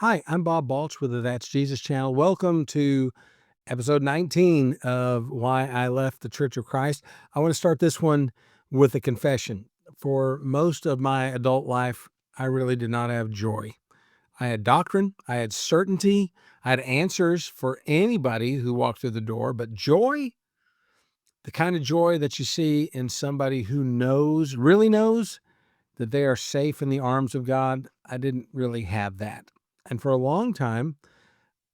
Hi, I'm Bob Baulch with the That's Jesus channel. Welcome to episode 19 of Why I Left the Church of Christ. I want to start this one with a confession. For most of my adult life, I really did not have joy. I had doctrine, I had certainty, I had answers for anybody who walked through the door, but joy, the kind of joy that you see in somebody who knows, really knows that they are safe in the arms of God, I didn't really have that. And for a long time,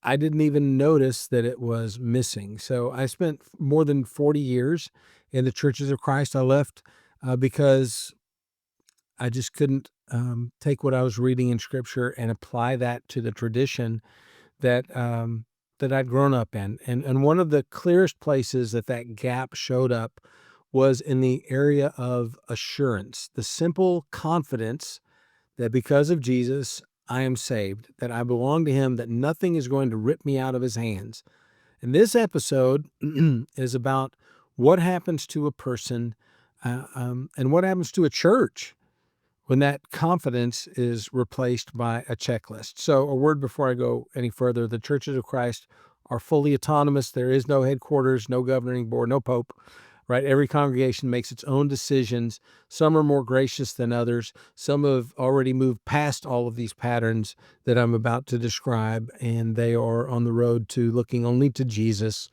I didn't even notice that it was missing. So I spent more than 40 years in the churches of Christ. I left because I just couldn't take what I was reading in Scripture and apply that to the tradition that I'd grown up in. And one of the clearest places that gap showed up was in the area of assurance, the simple confidence that because of Jesus, I am saved, that I belong to him, that nothing is going to rip me out of his hands. And this episode is about what happens to a person and what happens to a church when that confidence is replaced by a checklist. So a word before I go any further: the churches of Christ are fully autonomous. There is no headquarters, no governing board, no pope, right? Every congregation makes its own decisions. Some are more gracious than others. Some have already moved past all of these patterns that I'm about to describe, and they are on the road to looking only to Jesus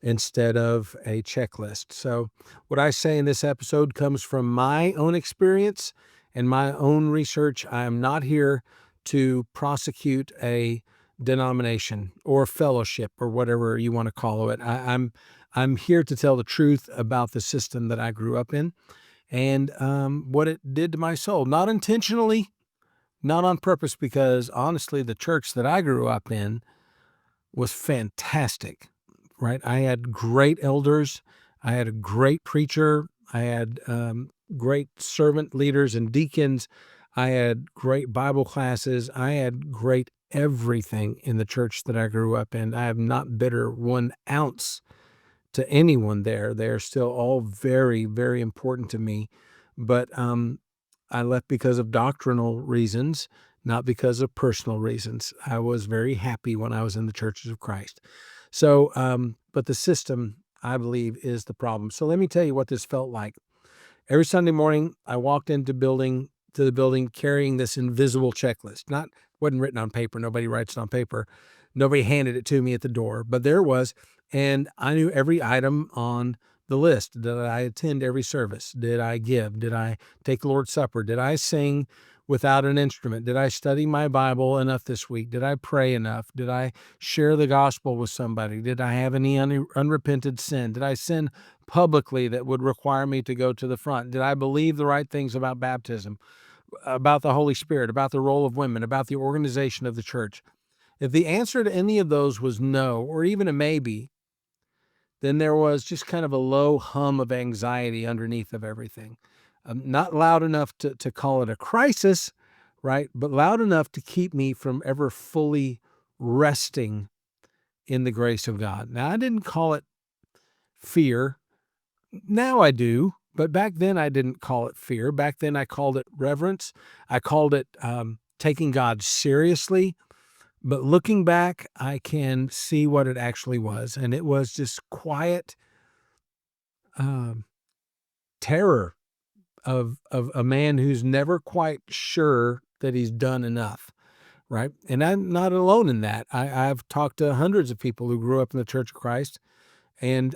instead of a checklist. So what I say in this episode comes from my own experience and my own research. I am not here to prosecute a denomination or fellowship or whatever you want to call it. I'm here to tell the truth about the system that I grew up in and what it did to my soul. Not intentionally, not on purpose, because honestly, the church that I grew up in was fantastic, right? I had great elders. I had a great preacher. I had great servant leaders and deacons. I had great Bible classes. I had great everything in the church that I grew up in. I am not bitter 1 ounce to anyone there. They're still all very, very important to me. But I left because of doctrinal reasons, not because of personal reasons. I was very happy when I was in the churches of Christ. So, but the system, I believe, is the problem. So let me tell you what this felt like. Every Sunday morning, I walked into the building carrying this invisible checklist. Wasn't written on paper. Nobody writes it on paper. Nobody handed it to me at the door, but there it was. And I knew every item on the list. Did I attend every service? Did I give? Did I take the Lord's Supper? Did I sing without an instrument? Did I study my Bible enough this week? Did I pray enough? Did I share the gospel with somebody? Did I have any unrepented sin? Did I sin publicly that would require me to go to the front? Did I believe the right things about baptism, about the Holy Spirit, about the role of women, about the organization of the church? If the answer to any of those was no, or even a maybe, then there was just kind of a low hum of anxiety underneath of everything. Not loud enough to call it a crisis, right? But loud enough to keep me from ever fully resting in the grace of God. Now, I didn't call it fear. Now I do, but back then I didn't call it fear. Back then I called it reverence. I called it taking God seriously. But looking back, I can see what it actually was. And it was just quiet um, terror of a man who's never quite sure that he's done enough, right? And I'm not alone in that. I've talked to hundreds of people who grew up in the Church of Christ, and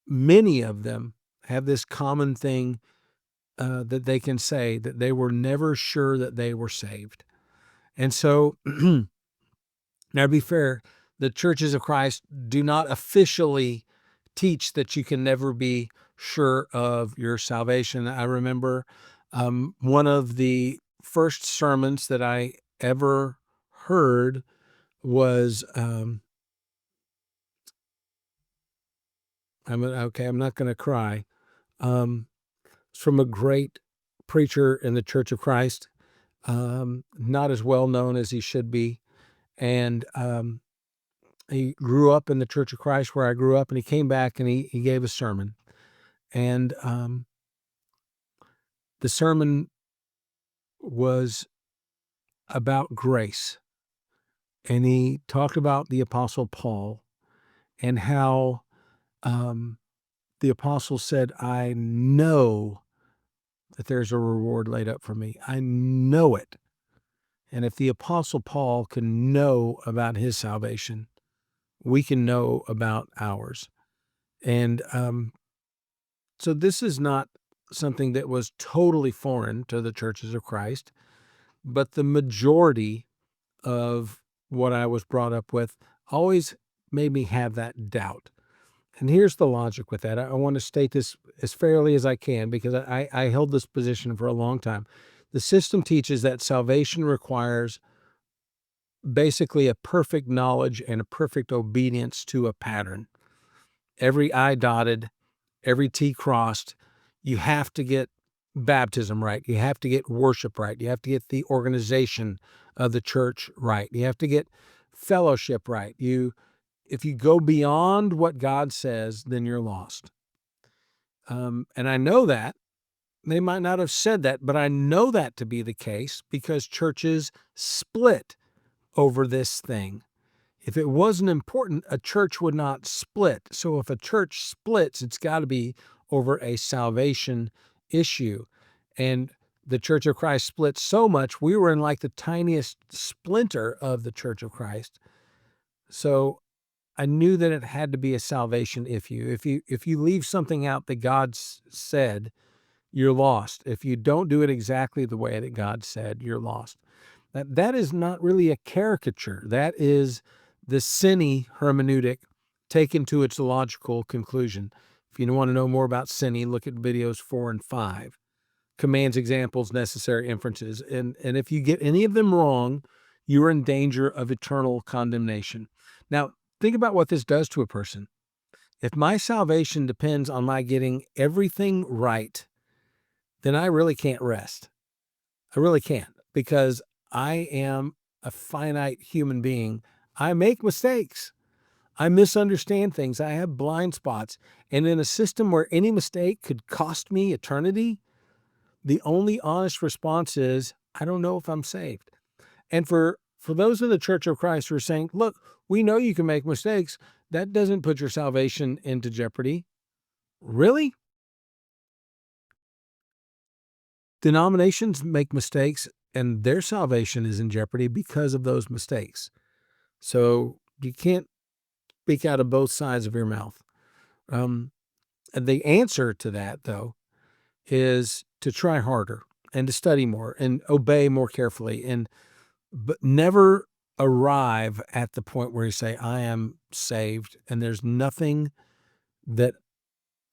many of them have this common thing that they can say, that they were never sure that they were saved. And so, now to be fair, the churches of Christ do not officially teach that you can never be sure of your salvation. I remember one of the first sermons that I ever heard was, I'm not going to cry. It's from a great preacher in the Church of Christ, not as well known as he should be. And he grew up in the Church of Christ where I grew up, and he came back and he gave a sermon. And the sermon was about grace. and he talked about the Apostle Paul and how the apostle said, I know that there's a reward laid up for me. I know it. And if the apostle Paul can know about his salvation, we can know about ours. And so this is not something that was totally foreign to the churches of Christ, but the majority of what I was brought up with always made me have that doubt. And here's the logic with that. I want to state this as fairly as I can because I held this position for a long time. The system teaches that salvation requires basically a perfect knowledge and a perfect obedience to a pattern. Every I dotted, every T crossed. You have to get baptism right. You have to get worship right. You have to get the organization of the church right. You have to get fellowship right. If you go beyond what God says, then you're lost. And I know that. They might not have said that, but I know that to be the case because churches split over this thing. If it wasn't important, a church would not split. So if a church splits, it's got to be over a salvation issue. And the Church of Christ split so much, we were in like the tiniest splinter of the Church of Christ. So I knew that it had to be a salvation issue. If you leave something out that God said, you're lost. If you don't do it exactly the way that God said, you're lost. That is not really a caricature. That is the CENI hermeneutic taken to its logical conclusion. If you want to know more about CENI, look at videos 4 and 5. Commands, examples, necessary inferences. And if you get any of them wrong, you're in danger of eternal condemnation. Now, think about what this does to a person. If my salvation depends on my getting everything right, then I really can't rest. I really can't, because I am a finite human being. I make mistakes. I misunderstand things. I have blind spots. And in a system where any mistake could cost me eternity, the only honest response is, I don't know if I'm saved. And for those in the Church of Christ who are saying, look, we know you can make mistakes, that doesn't put your salvation into jeopardy. Really? Denominations make mistakes and their salvation is in jeopardy because of those mistakes. So you can't speak out of both sides of your mouth. And the answer to that, though, is to try harder and to study more and obey more carefully, but never arrive at the point where you say, I am saved and there's nothing that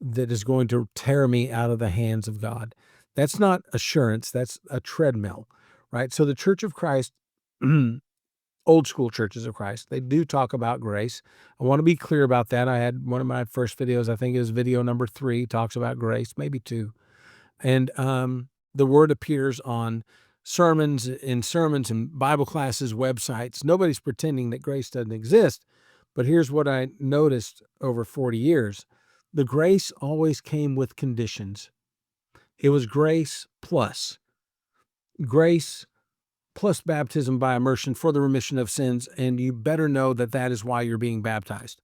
is going to tear me out of the hands of God. That's not assurance. That's a treadmill, right? So the Church of Christ, old school churches of Christ, they do talk about grace. I want to be clear about that. I had one of my first videos, I think it was video number 3, talks about grace, maybe 2. And the word appears on sermons and Bible classes, websites. Nobody's pretending that grace doesn't exist. But here's what I noticed over 40 years. The grace always came with conditions. It was grace plus baptism by immersion for the remission of sins, and you better know that that is why you're being baptized.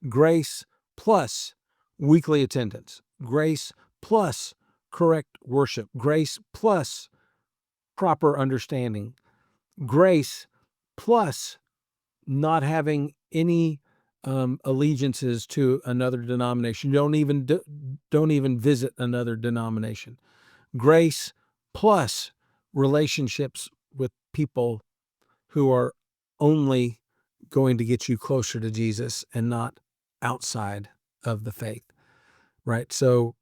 Grace plus weekly attendance. Grace plus correct worship. Grace plus proper understanding. Grace plus not having any allegiances to another denomination. Don't even visit another denomination. Grace plus relationships with people who are only going to get you closer to Jesus and not outside of the faith, right? So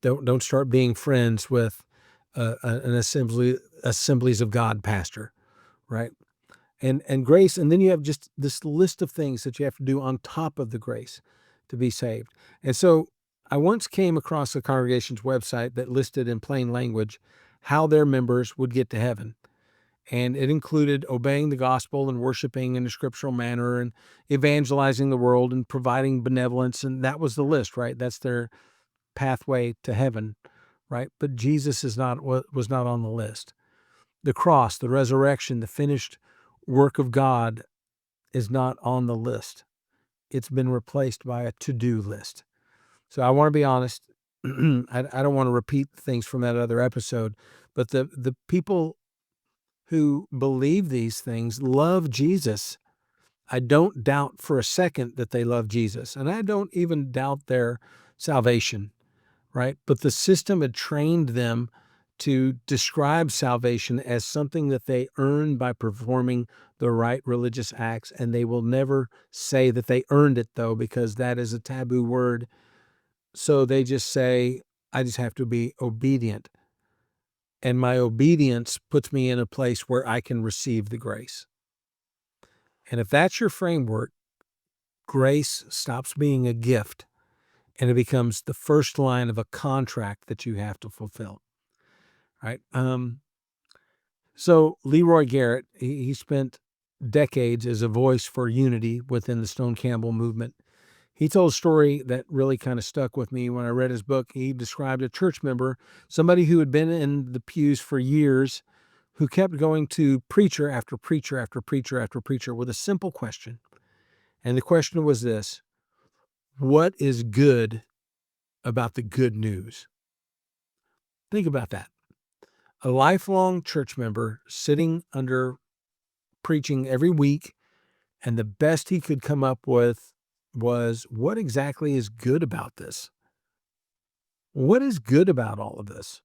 don't start being friends with an Assemblies of God pastor, right? And grace, and then you have just this list of things that you have to do on top of the grace to be saved. And so I once came across a congregation's website that listed in plain language how their members would get to heaven. And it included obeying the gospel and worshiping in a scriptural manner and evangelizing the world and providing benevolence. And that was the list, right? That's their pathway to heaven, right? But Jesus was not on the list. The cross, the resurrection, the finished work of God is not on the list. It's been replaced by a to-do list. So I want to be honest. I don't want to repeat things from that other episode, but the people who believe these things love Jesus. I don't doubt for a second that they love Jesus, and I don't even doubt their salvation, right? But the system had trained them to describe salvation as something that they earn by performing the right religious acts, and they will never say that they earned it, though, because that is a taboo word. So they just say, I just have to be obedient. And my obedience puts me in a place where I can receive the grace. And if that's your framework, grace stops being a gift and it becomes the first line of a contract that you have to fulfill. Right? So Leroy Garrett, he spent decades as a voice for unity within the Stone-Campbell movement. He told a story that really kind of stuck with me when I read his book. He described a church member, somebody who had been in the pews for years, who kept going to preacher after preacher after preacher after preacher with a simple question. And the question was this: what is good about the good news? Think about that. A lifelong church member sitting under preaching every week, and the best he could come up with was, what exactly is good about this? What is good about all of this?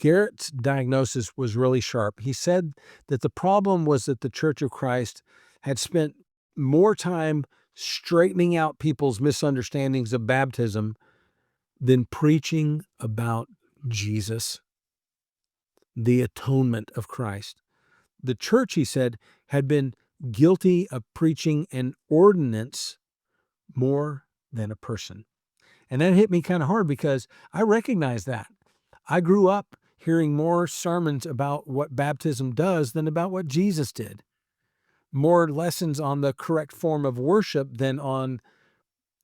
Garrett's diagnosis was really sharp. He said that the problem was that the Church of Christ had spent more time straightening out people's misunderstandings of baptism than preaching about Jesus, the atonement of Christ. The church, he said, had been guilty of preaching an ordinance more than a person. And that hit me kind of hard because I recognize that. I grew up hearing more sermons about what baptism does than about what Jesus did. More lessons on the correct form of worship than on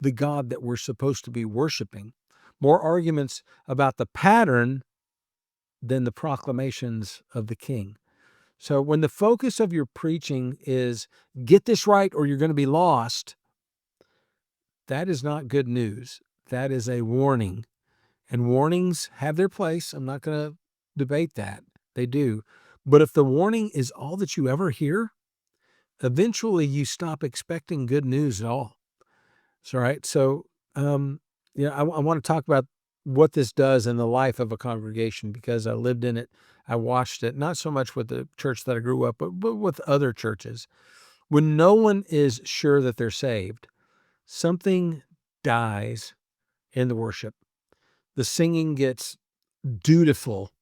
the God that we're supposed to be worshiping. More arguments about the pattern than the proclamations of the King. So when the focus of your preaching is get this right or you're going to be lost, that is not good news. That is a warning. And warnings have their place. I'm not going to debate that. They do. But if the warning is all that you ever hear, eventually you stop expecting good news at all. So, right. So, I want to talk about what this does in the life of a congregation because I lived in it. I watched it, not so much with the church that I grew up, but with other churches. When no one is sure that they're saved, something dies in the worship. The singing gets dutiful,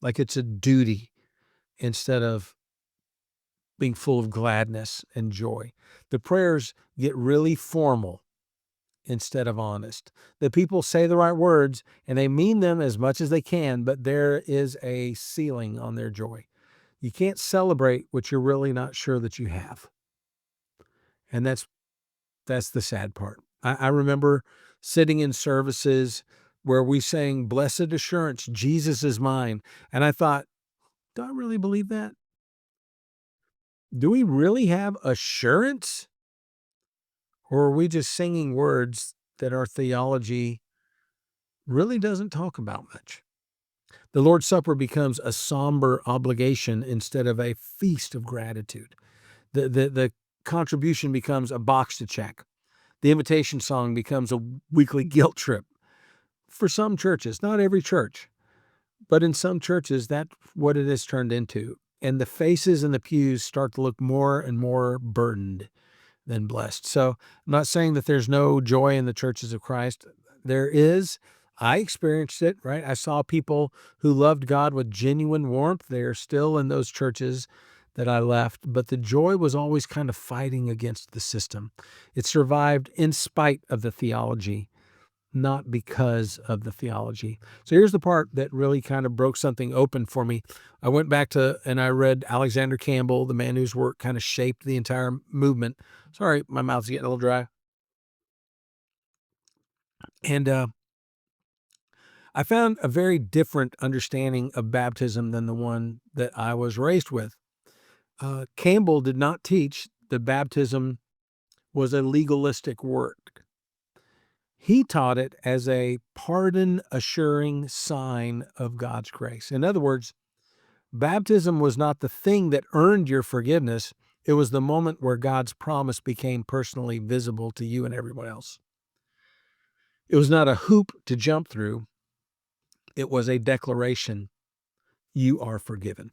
like it's a duty, instead of being full of gladness and joy. The prayers get really formal instead of honest. The people say the right words and they mean them as much as they can, but there is a ceiling on their joy. You can't celebrate what you're really not sure that you have. And that's the sad part. I remember sitting in services where we sang Blessed Assurance, Jesus is mine. And I thought, do I really believe that? Do we really have assurance? Or are we just singing words that our theology really doesn't talk about much? The Lord's Supper becomes a somber obligation instead of a feast of gratitude. The contribution becomes a box to check. The invitation song becomes a weekly guilt trip. For some churches, not every church, but in some churches, that's what it has turned into. And the faces in the pews start to look more and more burdened than blessed. So I'm not saying that there's no joy in the churches of Christ. There is. I experienced it, right? I saw people who loved God with genuine warmth. They are still in those churches that I left, but the joy was always kind of fighting against the system. It survived in spite of the theology, not because of the theology. So here's the part that really kind of broke something open for me. I went back to and I read Alexander Campbell, the man whose work kind of shaped the entire movement. Sorry, my mouth's getting a little dry. And I found a very different understanding of baptism than the one that I was raised with. Campbell did not teach that baptism was a legalistic work. He taught it as a pardon-assuring sign of God's grace. In other words, baptism was not the thing that earned your forgiveness. It was the moment where God's promise became personally visible to you and everyone else. It was not a hoop to jump through. It was a declaration, you are forgiven.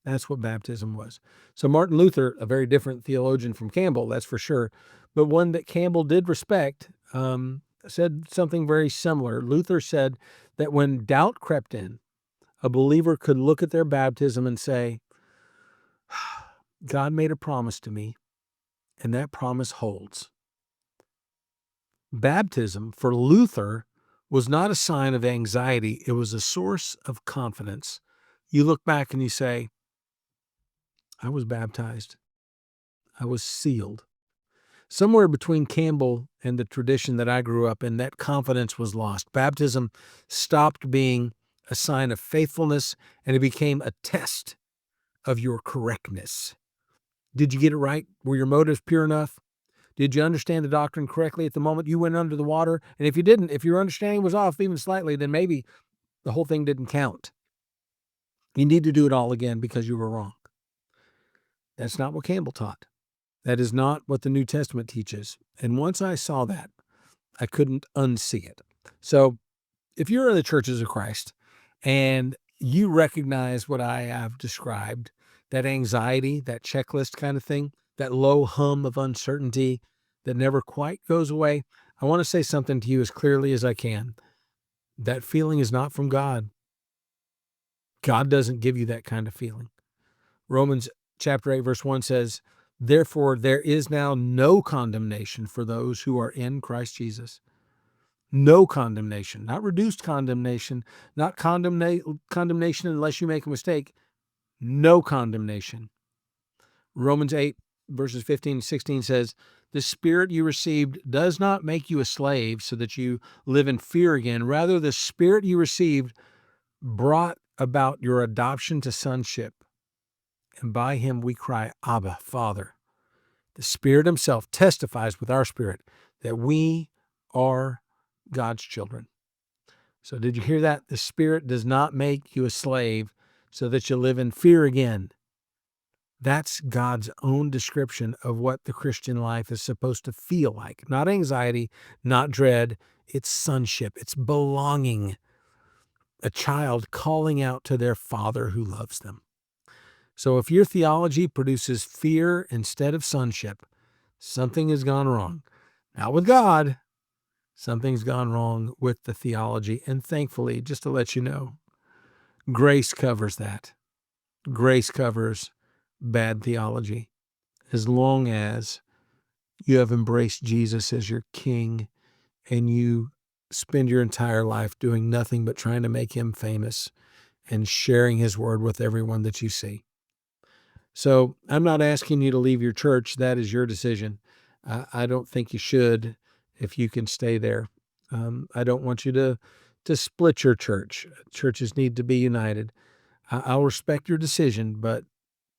That's what baptism was. So Martin Luther, a very different theologian from Campbell, that's for sure, but one that Campbell did respect, said something very similar. Luther said that when doubt crept in, a believer could look at their baptism and say, God made a promise to me, and that promise holds. Baptism for Luther was not a sign of anxiety. It was a source of confidence. You look back and you say, I was baptized. I was sealed. Somewhere between Campbell and the tradition that I grew up in, that confidence was lost. Baptism stopped being a sign of faithfulness, and it became a test of your correctness. Did you get it right? Were your motives pure enough? Did you understand the doctrine correctly at the moment you went under the water? And if you didn't, if your understanding was off even slightly, then maybe the whole thing didn't count. You need to do it all again because you were wrong. That's not what Campbell taught. That is not what the New Testament teaches. And once I saw that, I couldn't unsee it. So if you're in the churches of Christ and you recognize what I have described, that anxiety, that checklist kind of thing, that low hum of uncertainty that never quite goes away, I want to say something to you as clearly as I can. That feeling is not from God. God doesn't give you that kind of feeling. Romans chapter 8, verse 1 says, therefore, there is now no condemnation for those who are in Christ Jesus. No condemnation, not reduced condemnation, not condemnation unless you make a mistake. No condemnation. Romans 8, verses 15 and 16 says, the Spirit you received does not make you a slave so that you live in fear again. Rather, the Spirit you received brought about your adoption to sonship. And by him we cry, Abba, Father. The Spirit himself testifies with our spirit that we are God's children. So did you hear that? The Spirit does not make you a slave so that you live in fear again. That's God's own description of what the Christian life is supposed to feel like. Not anxiety, not dread. It's sonship. It's belonging. A child calling out to their Father who loves them. So if your theology produces fear instead of sonship, something has gone wrong. Not with God. Something's gone wrong with the theology. And thankfully, just to let you know, grace covers that. Grace covers bad theology. As long as you have embraced Jesus as your King and you spend your entire life doing nothing but trying to make him famous and sharing his word with everyone that you see. So I'm not asking you to leave your church. That is your decision. I don't think you should if you can stay there. I don't want you to split your church. Churches need to be united. I'll respect your decision, but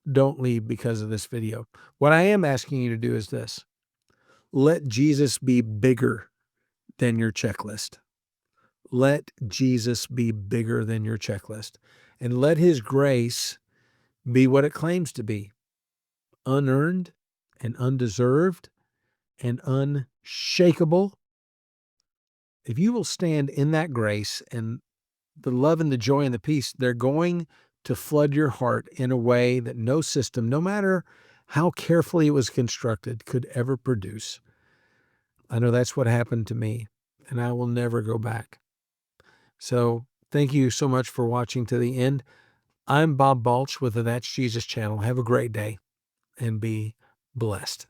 don't leave because of this video. What I am asking you to do is this. Let Jesus be bigger than your checklist. Let Jesus be bigger than your checklist. And let his grace be what it claims to be. Unearned and undeserved and unshakable. If you will stand in that grace and the love and the joy and the peace, they're going to flood your heart in a way that no system, no matter how carefully it was constructed, could ever produce. I know that's what happened to me, and I will never go back. So thank you so much for watching to the end. I'm Bob Baulch with the That's Jesus channel. Have a great day and be blessed.